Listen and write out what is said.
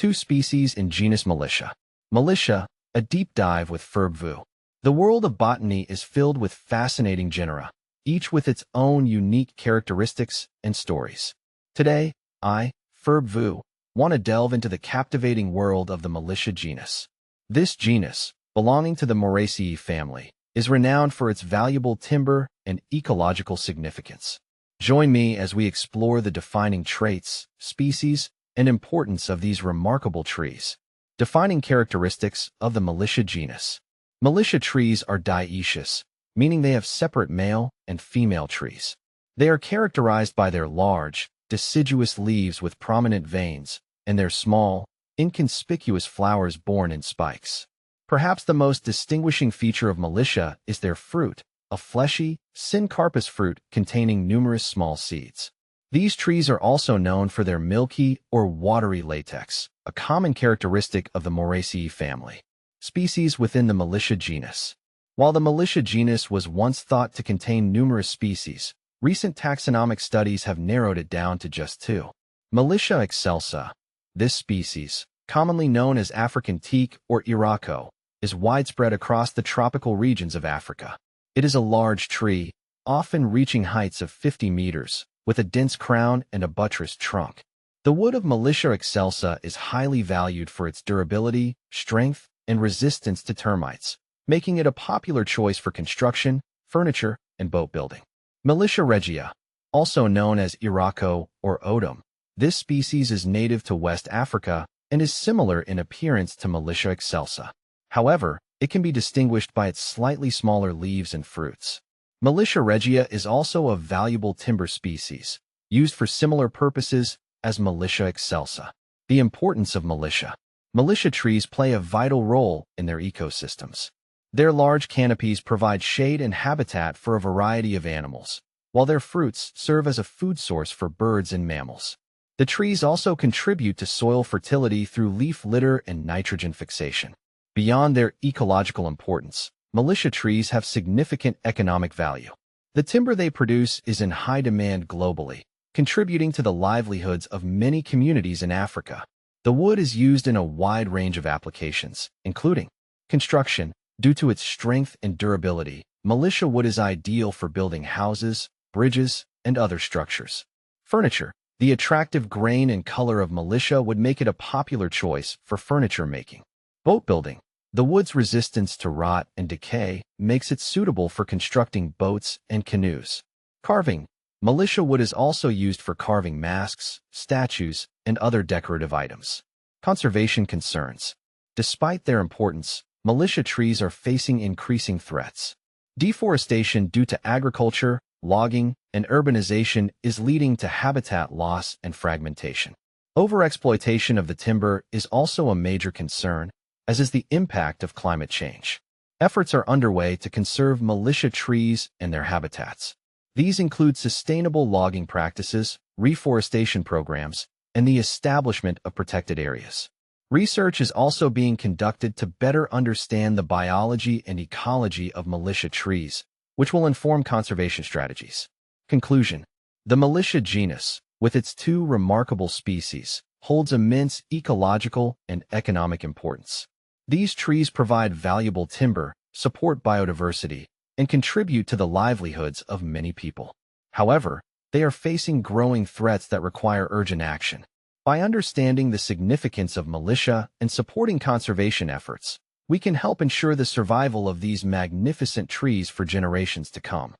Two species in genus Milicia. Milicia, a deep dive with Ferb Vu. The world of botany is filled with fascinating genera, each with its own unique characteristics and stories. Today, Ferb Vu, want to delve into the captivating world of the Milicia genus. This genus, belonging to the Moraceae family, is renowned for its valuable timber and ecological significance. Join me as we explore the defining traits, species, and importance of these remarkable trees. Defining characteristics of the Milicia genus. Milicia trees are dioecious, meaning they have separate male and female trees. They are characterized by their large, deciduous leaves with prominent veins, and their small, inconspicuous flowers borne in spikes. Perhaps the most distinguishing feature of Milicia is their fruit, a fleshy, syncarpous fruit containing numerous small seeds. These trees are also known for their milky or watery latex, a common characteristic of the Moraceae family. Species within the Milicia genus. While the Milicia genus was once thought to contain numerous species, recent taxonomic studies have narrowed it down to just two. Milicia excelsa. This species, commonly known as African teak or Irako, is widespread across the tropical regions of Africa. It is a large tree, often reaching heights of 50 meters, with a dense crown and a buttressed trunk. The wood of Milicia excelsa is highly valued for its durability, strength, and resistance to termites, making it a popular choice for construction, furniture, and boat building. Milicia regia, also known as Irako or Odum. This species is native to West Africa and is similar in appearance to Milicia excelsa. However, it can be distinguished by its slightly smaller leaves and fruits. Milicia regia is also a valuable timber species, used for similar purposes as Milicia excelsa. The importance of Milicia. Milicia trees play a vital role in their ecosystems. Their large canopies provide shade and habitat for a variety of animals, while their fruits serve as a food source for birds and mammals. The trees also contribute to soil fertility through leaf litter and nitrogen fixation. Beyond their ecological importance, Milicia trees have significant economic value. The timber they produce is in high demand globally, contributing to the livelihoods of many communities in Africa. The wood is used in a wide range of applications, including construction. Due to its strength and durability, Milicia wood is ideal for building houses, bridges, and other structures. Furniture. The attractive grain and color of Milicia would make it a popular choice for furniture making. Boat building. The wood's resistance to rot and decay makes it suitable for constructing boats and canoes. Carving. Milicia wood is also used for carving masks, statues, and other decorative items. Conservation concerns. Despite their importance, Milicia trees are facing increasing threats. Deforestation due to agriculture, logging, and urbanization is leading to habitat loss and fragmentation. Overexploitation of the timber is also a major concern, as is the impact of climate change. Efforts are underway to conserve Milicia trees and their habitats. These include sustainable logging practices, reforestation programs, and the establishment of protected areas. Research is also being conducted to better understand the biology and ecology of Milicia trees, which will inform conservation strategies. Conclusion. The Milicia genus, with its two remarkable species, holds immense ecological and economic importance. These trees provide valuable timber, support biodiversity, and contribute to the livelihoods of many people. However, they are facing growing threats that require urgent action. By understanding the significance of Milicia and supporting conservation efforts, we can help ensure the survival of these magnificent trees for generations to come.